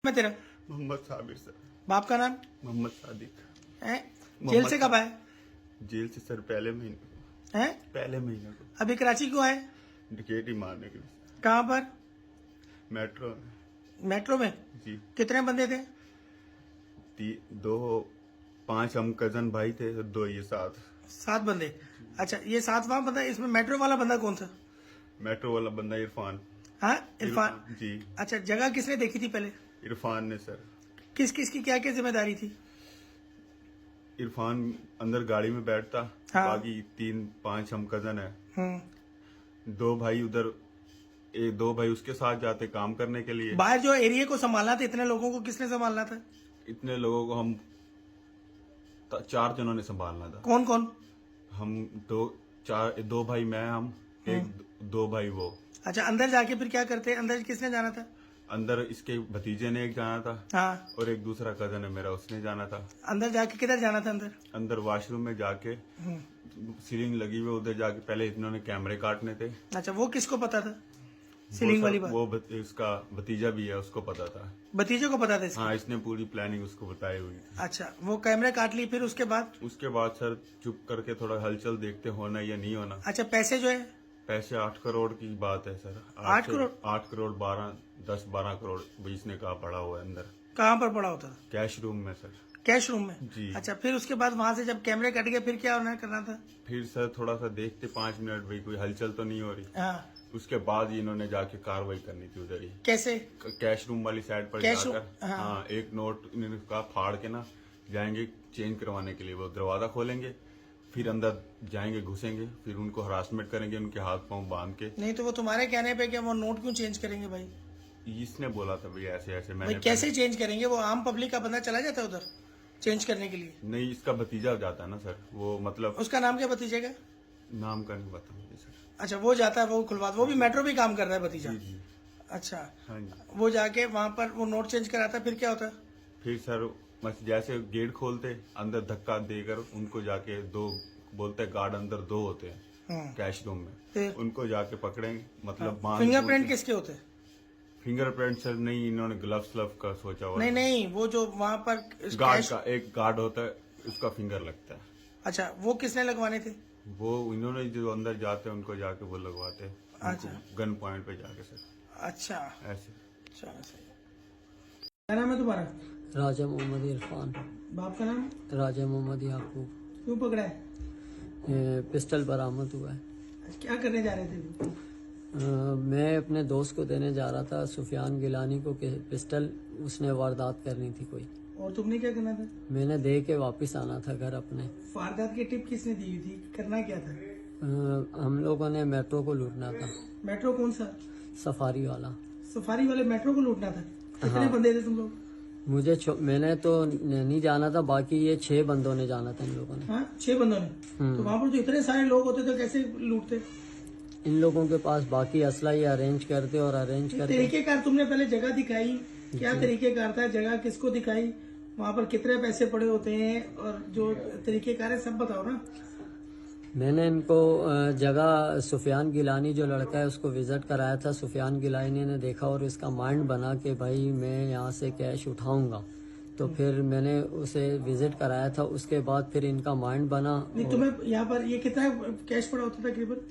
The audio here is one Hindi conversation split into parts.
मैं तेरा मोहम्मद साबिर सर। बाप का नाम मोहम्मद सादिक। है? जेल से कब आए जेल से सर पहले महीने हैं? पहले महीने को अभी कराची क्यों आए? डकैती मारने के लिए कहाँ पर? मेट्रो में। मेट्रो में। जी कितने बंदे थे? 5 हम कजन भाई थे, 2 ये 7। 7 बंदे। अच्छा, ये 7वां बंदा, इसमें मेट्रो वाला बंदा कौन था? मेट्रो वाला बंदा इरफान। हाँ, इरफान। जी। अच्छा, जगह किसने देखी थी पहले? इरफान ने सर। किस किस की क्या क्या जिम्मेदारी थी? इरफान अंदर गाड़ी में बैठता। हाँ। बाकी 3-5 हम कजन है। 2 2 भाई उधर, 2 भाई उसके साथ जाते काम करने के लिए। बाहर जो एरिया को संभालना था, इतने लोगों को किसने संभालना था? इतने लोगों को हम 4 जनों ने संभालना था। कौन कौन? हम 2 भाई मैं, हम 2 भाई वो। अच्छा, अंदर जाके फिर क्या करते? अंदर किसने जाना था? अंदर इसके भतीजे ने एक जाना था। हाँ। और एक दूसरा कजन है मेरा, उसने जाना था। अंदर जाके किधर जाना था? अंदर वॉशरूम में जाके, सीलिंग लगी हुई उधर जाके पहले इन्होंने कैमरे काटने थे। अच्छा, वो किसको पता था सीलिंग वाली बात? वो इसका भतीजा भी है, उसको पता था। भतीजे को पता था इसकी? हाँ, इसने पूरी प्लानिंग उसको बताई हुई थी। अच्छा, वो कैमरे काट ली, फिर उसके बाद? उसके बाद सर चुप करके थोड़ा हलचल देखते होना या नहीं होना। अच्छा, पैसे जो है? पैसे 8 करोड़ की बात है सर। 8 करोड़? 8 करोड़ 10-12 करोड़ बीच ने कहा पड़ा हुआ है अंदर। कहाँ पर पड़ा होता था? कैश रूम में सर। कैश रूम में? जी। अच्छा, फिर उसके बाद वहां से जब कैमरे कट गए फिर क्या होना करना था? फिर सर थोड़ा सा देखते 5 मिनट, भाई कोई हलचल तो नहीं हो रही। हाँ। उसके बाद ही इन्होंने जाके कार्रवाई करनी थी उधर ही। कैसे? कैश रूम वाली साइड पर कैश जाकर। रूम, हाँ। हाँ, एक नोट इन्होंने कहा फाड़ के ना जाएंगे चेंज करवाने के लिए। वो दरवाजा खोलेंगे, फिर अंदर जाएंगे, घुसेंगे, फिर उनको हरासमेंट करेंगे, उनके हाथ पांव बांध के। नहीं तो वो तुम्हारे कहने पे कि वो नोट क्यों चेंज करेंगे भाई? इसने बोला था भाई ऐसे ऐसे। भाई मैंने कैसे चेंज करेंगे? वो आम पब्लिक का बंदा चला जाता है उधर चेंज करने के लिए? नहीं, इसका भतीजा जाता है ना सर, वो मतलब उसका नाम क्या भतीजे का? नाम का नहीं पता मुझे सर। अच्छा, वो जाता है, वो खुलवा, वो भी मेट्रो भी काम कर रहा है भतीजा? जी जी। अच्छा। हाँ जी। वो जाके वहां पर वो नोट चेंज कराता, फिर क्या होता? फिर सर बस जैसे गेट खोलते, अंदर धक्का देकर उनको जाके 2 बोलते गार्ड, अंदर 2 होते हैं कैश रूम में, फिर? उनको जाके पकड़ेंगे, मतलब फिंगरप्रिंट किसके होते हैं? फिंगरप्रिंट सर नहीं, इन्होंने ग्लव्स का सोचा हुआ। नहीं नहीं, वो जो वहां पर गार्ड कैश- का एक गार्ड होता है, उसका फिंगर लगता है। अच्छा, वो किसने लगवाने थे? वो इन्होंने जो अंदर जाते हैं उनको जाके वो लगवाते हैं। अच्छा। गन पॉइंट पे जाके सर अच्छा, ऐसे। चलो सही। क्या नाम है तुम्हारा? राजा मोहम्मद इरफान। बाप का नाम? राजा मोहम्मद याकूब। क्यों पकड़ा है? पिस्टल बरामद हुआ है। क्या करने जा रहे थे? मैं अपने दोस्त को देने जा रहा था, सुफियान गिलानी को, पिस्टल उसने वारदात करनी थी कोई। और तुमने क्या करना था? मैंने दे के वापस आना था घर अपने। वारदात की टिप किसने दी हुई थी? करना क्या था? हम लोगों ने मेट्रो को लूटना था। मेट्रो कौन सा? सफारी वाला। सफारी वाले मेट्रो को लूटना था? कितने हाँ। बंदे थे तुम लोग? मैंने तो नहीं जाना था, बाकी ये 6 बंदों ने जाना था इन लोगों ने। हाँ, 6 बंदों ने। तो वहां पर तो इतने सारे लोग होते तो कैसे लूटते? इन लोगों के पास बाकी असला ये अरेंज करते और अरेंज करके। तरीकेकार तुमने पहले जगह दिखाई, क्या तरीकेकार था? जगह किसको दिखाई? वहां पर कितने पैसे पड़े होते हैं? और जो तरीकेकार है सब बताओ ना। मैंने इनको जगह, सुफियान गिलानी जो लड़का है उसको विजिट कराया था। सुफियान गिलानी ने देखा और इसका माइंड बना कि भाई मैं यहाँ से कैश उठाऊंगा, तो फिर मैंने उसे विजिट कराया था। उसके बाद फिर इनका माइंड बना। नहीं, तुम्हें यहाँ पर ये कितना कैश पड़ा होता तकरीबन?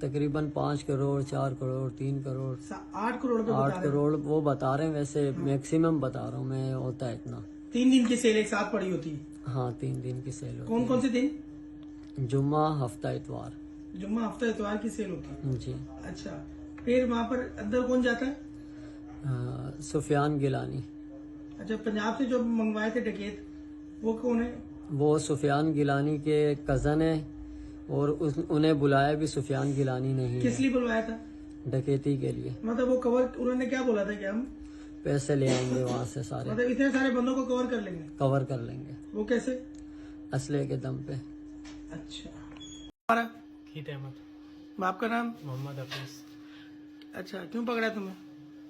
तकरीबन 5 करोड़, 4 करोड़, 3 करोड़, 8 करोड़ तो बता 8 रहे हैं। करोड़ वो बता रहे हैं, वैसे मैक्सिमम बता रहा हूँ मैं, होता है इतना। 3 दिन की सेल एक साथ पड़ी होती है? हाँ, 3 दिन की सेल होती कौन कौन से दिन? है। जुम्मा, हफ्ता, इतवार। जुम्मा, हफ्ता, इतवार की सेल होती है? जी। अच्छा, फिर वहां पर अंदर कौन जाता है? सुफियान गिलानी। अच्छा, पंजाब से जो मंगवाए थे डकैत, वो कौन है? वो सुफियान गिलानी के कजन है और उन्हें बुलाया भी सुफियान गिलानी नहीं किस है, लिए बुलवाया था? डकैती के लिए। मतलब वो कवर, उन्होंने क्या बोला था कि हम पैसे ले आएंगे वहां से, सारे मतलब इतने सारे बंदों को कवर कर लेंगे? कवर कर लेंगे वो कैसे? असले के दम पे। अच्छा। हमारा हीत अहमद। बाप का नाम? मोहम्मद हफीज। अच्छा, क्यों पकड़ा तुम्हें?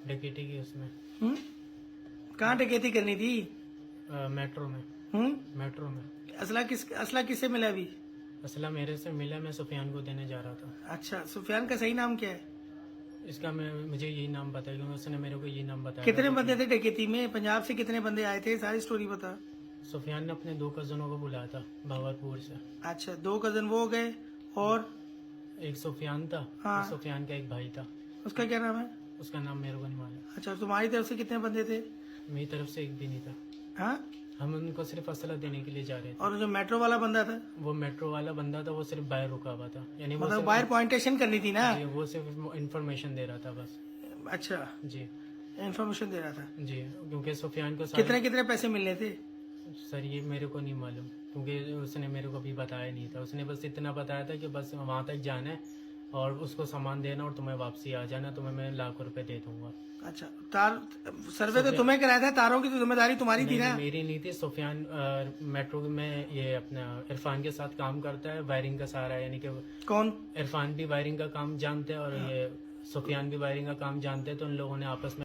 डकैती की उसमें। कहाँ डकैती करनी थी? मेट्रो में। मेट्रो में। असला किससे मिला अभी? असला मेरे से मिला, मैं सुफियान को देने जा रहा था। अच्छा, सुफियान का सही नाम क्या है? इसका मुझे यही नाम बताया क्योंकि उसने मेरे को यही नाम बताया। कितने बंदे थे डकैती में? पंजाब से कितने बंदे आए थे? सारी स्टोरी बता। सुफियान ने अपने 2 कजनों को बुलाया था भावलपुर से। अच्छा, 2 कजन वो गए और एक सुफियान था, हाँ। सुफियान का एक भाई था, उसका क्या नाम है? उसका नाम मेरे को नहीं मालूम। अच्छा, तुम्हारी तरफ से कितने बंदे थे? मेरी तरफ से एक भी नहीं था। हाँ, हम उनको सिर्फ असला देने के लिए जा रहे थे। और जो मेट्रो वाला बंदा था, वो मेट्रो वाला बंदा था, वो सिर्फ बाहर रुका हुआ था, यानी वो मतलब सिर्फ- बाहर पॉइंटेशन करनी थी ना? जी, वो सिर्फ इंफॉर्मेशन दे रहा था बस। अच्छा, जी इन्फॉर्मेशन दे रहा था। जी, क्योंकि सुफियान को सारी- कितने कितने पैसे मिलने थे? सर ये मेरे को नहीं मालूम क्योंकि उसने मेरे को अभी बताया नहीं था। उसने बस इतना बताया था कि बस वहाँ तक जाना है और उसको सामान देना और तुम्हें वापसी आ जाना, तुम्हें मैं लाखों रुपए दे दूंगा। अच्छा, तार सर्वे तो तुम्हें कराया था, तारों की तो जिम्मेदारी तुम्हारी थी ना? मेरी नहीं थी। सुफियान मेट्रो में ये अपना इरफान के साथ काम करता है, वायरिंग का सारा, यानी कि कौन? इरफान भी वायरिंग का काम जानते हैं और ये सुफियान भी वायरिंग का काम जानते हैं, तो उन लोगों ने आपस में